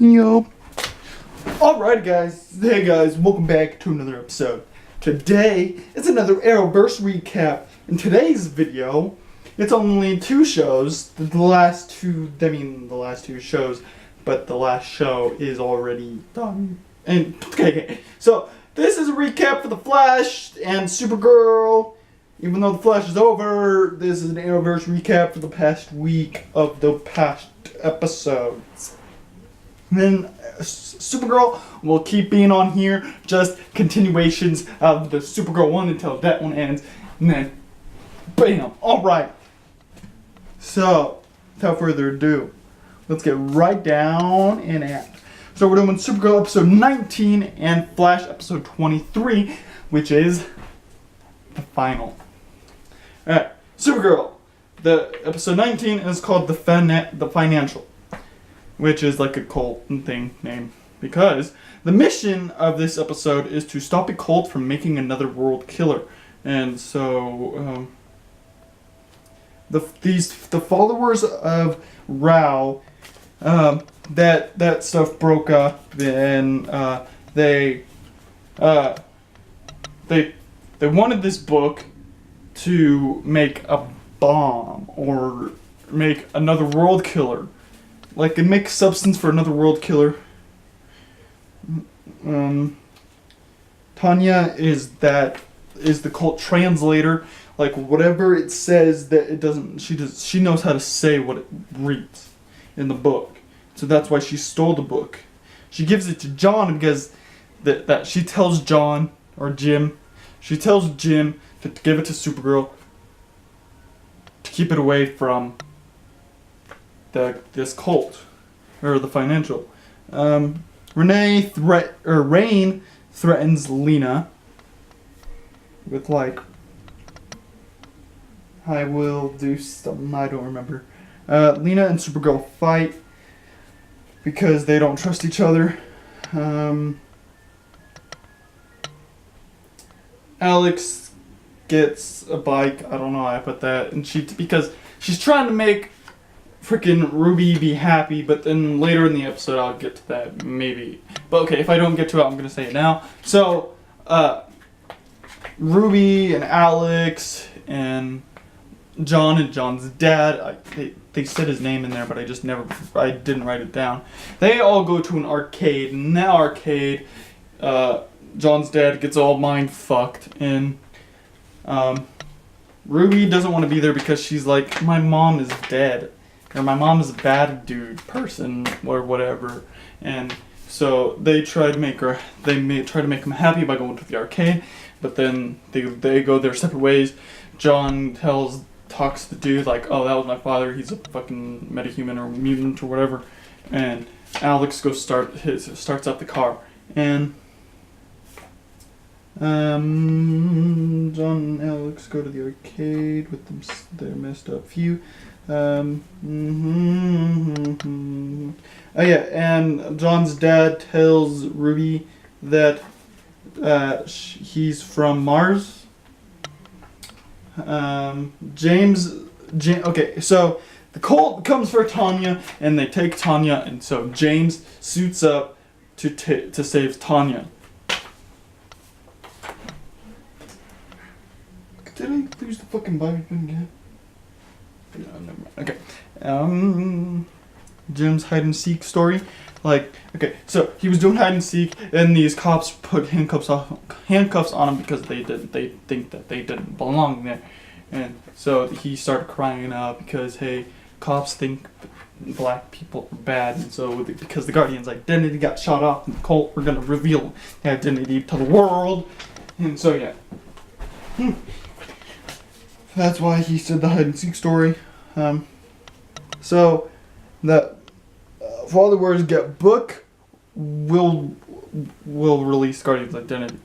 Yo. Alright guys, hey guys, welcome back to another episode. Today, it's another Arrowverse recap. In today's video, it's only two shows. The last two shows, but the last show is already done. And, okay, so this is a recap for The Flash and Supergirl. Even though The Flash is over, this is an Arrowverse recap for the past week of the past episodes. Then Supergirl will keep being on here, just continuations of the Supergirl one until that one ends, and then bam! Alright. So, without further ado, let's get right down and at. So we're doing Supergirl episode 19 and Flash episode 23, which is the final. Alright, Supergirl. The episode 19 is called the Financial, which is like a cult thing name, because the mission of this episode is to stop a cult from making another world killer. And so the followers of Rao, that stuff broke up, and they wanted this book to make a bomb or make another world killer. Like, it makes substance for another world killer. Tanya is the cult translator. Like, whatever it says that it doesn't, she knows how to say what it reads in the book. So that's why she stole the book. She gives it to John because that she tells John or Jim. She tells Jim to give it to Supergirl to keep it away from this cult, or the Financial. Rain threatens Lena with, like, I will do something, I don't remember. Lena and Supergirl fight because they don't trust each other. Alex gets a bike, I don't know why I put that, and because she's trying to make freaking Ruby be happy, but then later in the episode I'll get to that, maybe. But okay, if I don't get to it, I'm gonna say it now. So, Ruby and Alex and John and John's dad, they said his name in there, but I didn't write it down. They all go to an arcade, and in that arcade, John's dad gets all mind fucked, and Ruby doesn't want to be there because she's like, my mom is dead. Or my mom is a bad person, or whatever. And so they try to make him happy by going to the arcade, but then they go their separate ways. John talks to the dude like, oh, that was my father, he's a fucking metahuman or mutant or whatever. And Alex starts up the car. And John and Alex go to the arcade with their messed up view. Oh yeah, and John's dad tells Ruby that he's from Mars. Okay, so the cult comes for Tanya, and they take Tanya, and so James suits up to save Tanya. Did I lose the fucking Bible again? No, never mind. Okay. Jim's hide and seek story. Like, okay, so he was doing hide and seek, and these cops put handcuffs on him because they think that they didn't belong there, and so he started crying out because, hey, cops think black people are bad, and so because the Guardian's identity got shot off in the cult, we're gonna reveal the identity to the world, and so yeah. That's why he said the hide and seek story. So that followers get book will release Guardian's identity.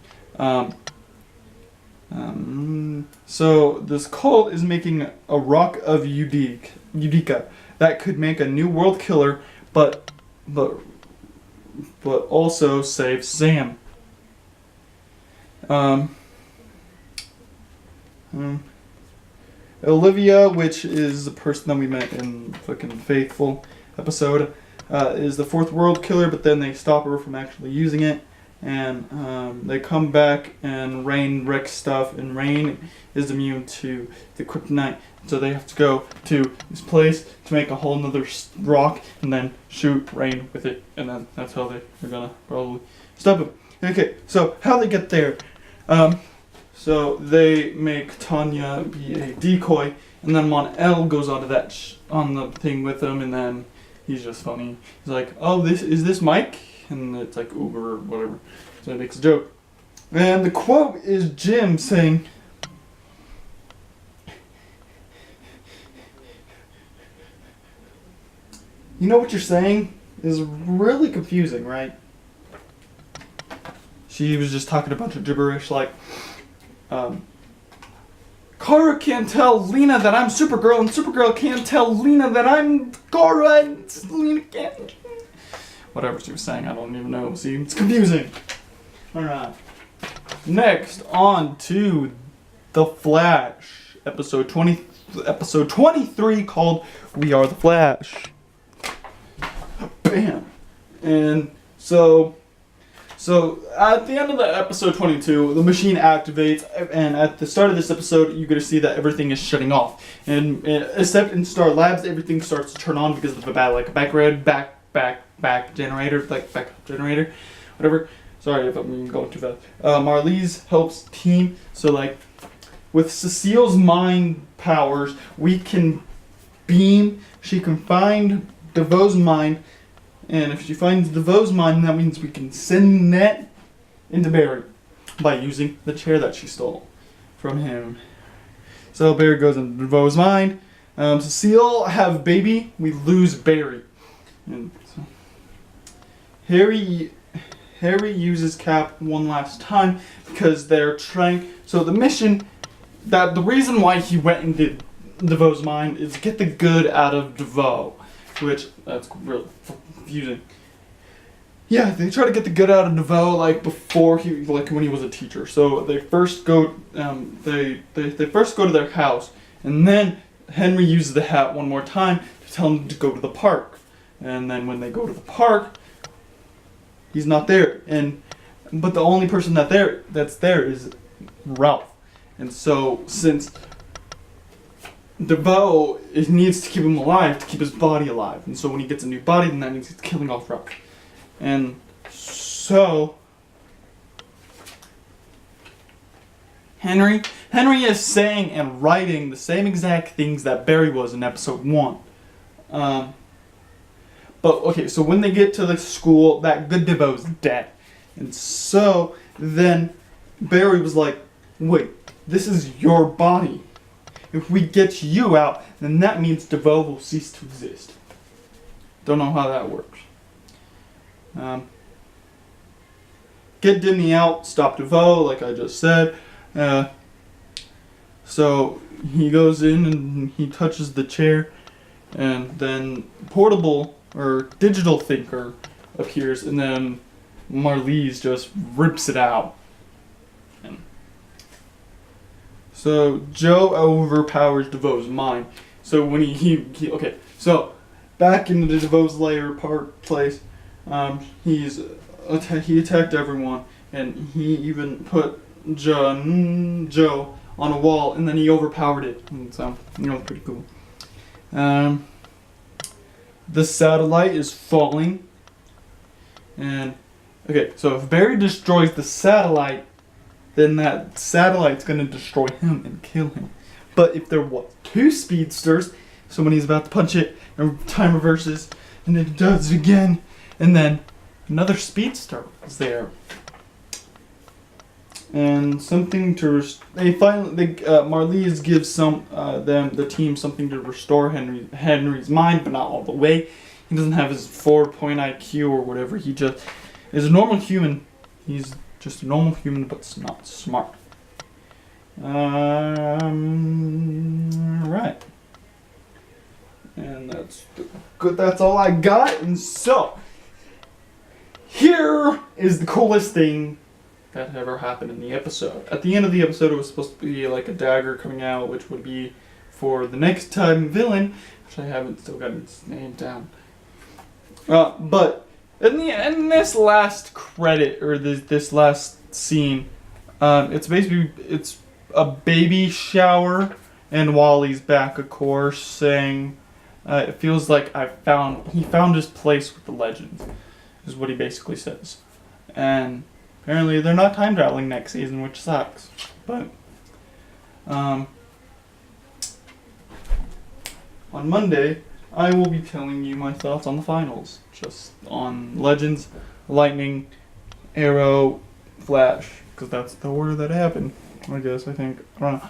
So this cult is making a rock of Udica that could make a new world killer, but also save Sam. Olivia, which is the person that we met in fucking Faithful episode, is the fourth world killer, but then they stop her from actually using it. And they come back, and Rain wrecks stuff, and Rain is immune to the kryptonite. So they have to go to this place to make a whole nother rock, and then shoot Rain with it, and then that's how they're gonna probably stop him. Okay, so how they get there? So they make Tanya be a decoy, and then Mon-El goes onto that on the thing with them, and then he's just funny. He's like, "Oh, is this Mike?" And it's like Uber or whatever. So he makes a joke. And the quote is Jim saying, "You know what you're saying is really confusing, right?" She was just talking a bunch of gibberish like, Kara can't tell Lena that I'm Supergirl, and Supergirl can't tell Lena that I'm Kara, and Lena can't. Whatever she was saying, I don't even know. See, it's confusing. Alright. Next, on to The Flash. Episode 23 called We Are the Flash. Bam! And so at the end of the episode 22, the machine activates, and at the start of this episode, you're going to see that everything is shutting off. And except in Star Labs, everything starts to turn on because of a back generator, like backup generator, whatever. Sorry if I'm going too fast. Marlize helps team, so like with Cecile's mind powers, we can beam. She can find DeVoe's mind, and if she finds DeVoe's mind, that means we can send that into Barry by using the chair that she stole from him. So Barry goes into DeVoe's mind. Cecile have baby. We lose Barry. And so Harry uses Cap one last time because they're trying. So the mission, the reason why he went and did DeVoe's mind is to get the good out of DeVoe, which that's really confusing. Yeah, they try to get the good out of DeVoe like before when he was a teacher. So they first go they first go to their house, and then Henry uses the hat one more time to tell him to go to the park. And then when they go to the park, he's not there. But the only person that's there is Ralph. And so since DeVoe needs to keep him alive to keep his body alive, and so when he gets a new body, then that means he's killing off Ralph. And so Henry is saying and writing the same exact things that Barry was in episode 1. But okay, so when they get to the school, that good DeVoe's dead. And so then Barry was like, wait, this is your body. If we get you out, then that means DeVoe will cease to exist. Don't know how that works. Get Dimmy out, stop DeVoe, like I just said. So he goes in and he touches the chair, and then portable or digital thinker appears, and then Marlize just rips it out. And so Joe overpowers DeVoe's mind. So when he okay, so back in the DeVoe's lair place, he attacked everyone, and he even put Joe on a wall, and then he overpowered it. And so pretty cool. The satellite is falling, and okay, so if Barry destroys the satellite, then that satellite's gonna destroy him and kill him. But if there was 2 speedsters, so when he's about to punch it, and time reverses, and it does it again, and then another speedster is there, and something to Marlize gives the team something to restore Henry's mind, but not all the way. He doesn't have his 4-point IQ or whatever. He just is a normal human. He's just a normal human, but not smart. Right. And that's good. That's all I got. And so here is the coolest thing that ever happened in the episode. At the end of the episode, it was supposed to be like a dagger coming out, which would be for the next time villain, which I haven't still gotten its name down. But in this last credit or this last scene, it's a baby shower, and Wally's back, of course, saying, "It feels like he found his place with the legends," is what he basically says. And apparently they're not time traveling next season, which sucks. But on Monday, I will be telling you my thoughts on the finals, just on Legends, Lightning, Arrow, Flash, because that's the order that happened, I guess, I don't know.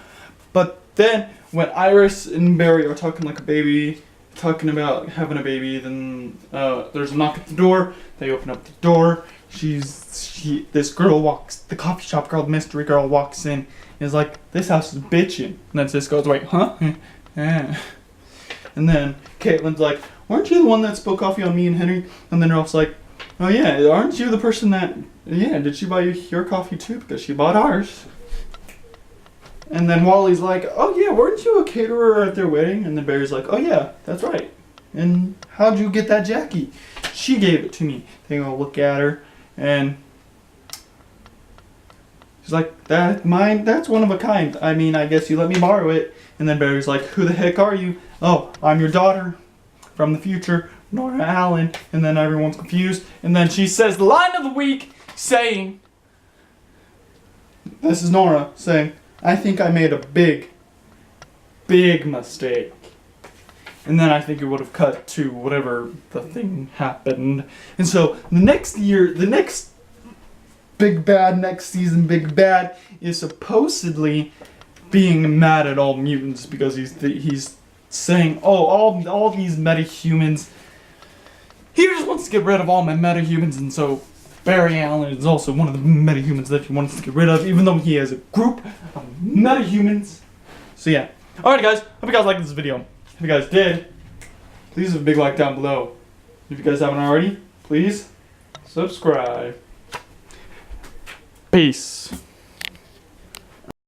But then, when Iris and Barry are talking like a baby, talking about having a baby, then there's a knock at the door, they open up the door, this girl walks, the coffee shop girl, the mystery girl walks in, and is like, "This house is bitchin'," and then Sis goes, "Wait, huh?" Yeah. And then Caitlin's like, "Weren't you the one that spilled coffee on me and Henry?" And then Ralph's like, "Oh yeah, aren't you the person that, yeah, did she buy your coffee too? Because she bought ours." And then Wally's like, "Oh yeah, weren't you a caterer at their wedding?" And then Barry's like, "Oh yeah, that's right. And how'd you get that Jackie?" "She gave it to me." They go look at her, and she's like, that's one of a kind. I mean, I guess you let me borrow it." And then Barry's like, "Who the heck are you?" "Oh, I'm your daughter from the future, Nora Allen." And then everyone's confused. And then she says the line of the week, saying, this is Nora saying, "I think I made a big, big mistake." And then I think it would have cut to whatever the thing happened. And so the next big bad, next season big bad is supposedly being mad at all mutants because he's saying, "Oh, all these metahumans. He just wants to get rid of all my metahumans," and so Barry Allen is also one of the metahumans that he wants to get rid of, even though he has a group of metahumans. So yeah. Alright guys, hope you guys liked this video. If you guys did, please leave a big like down below. If you guys haven't already, please subscribe. Peace.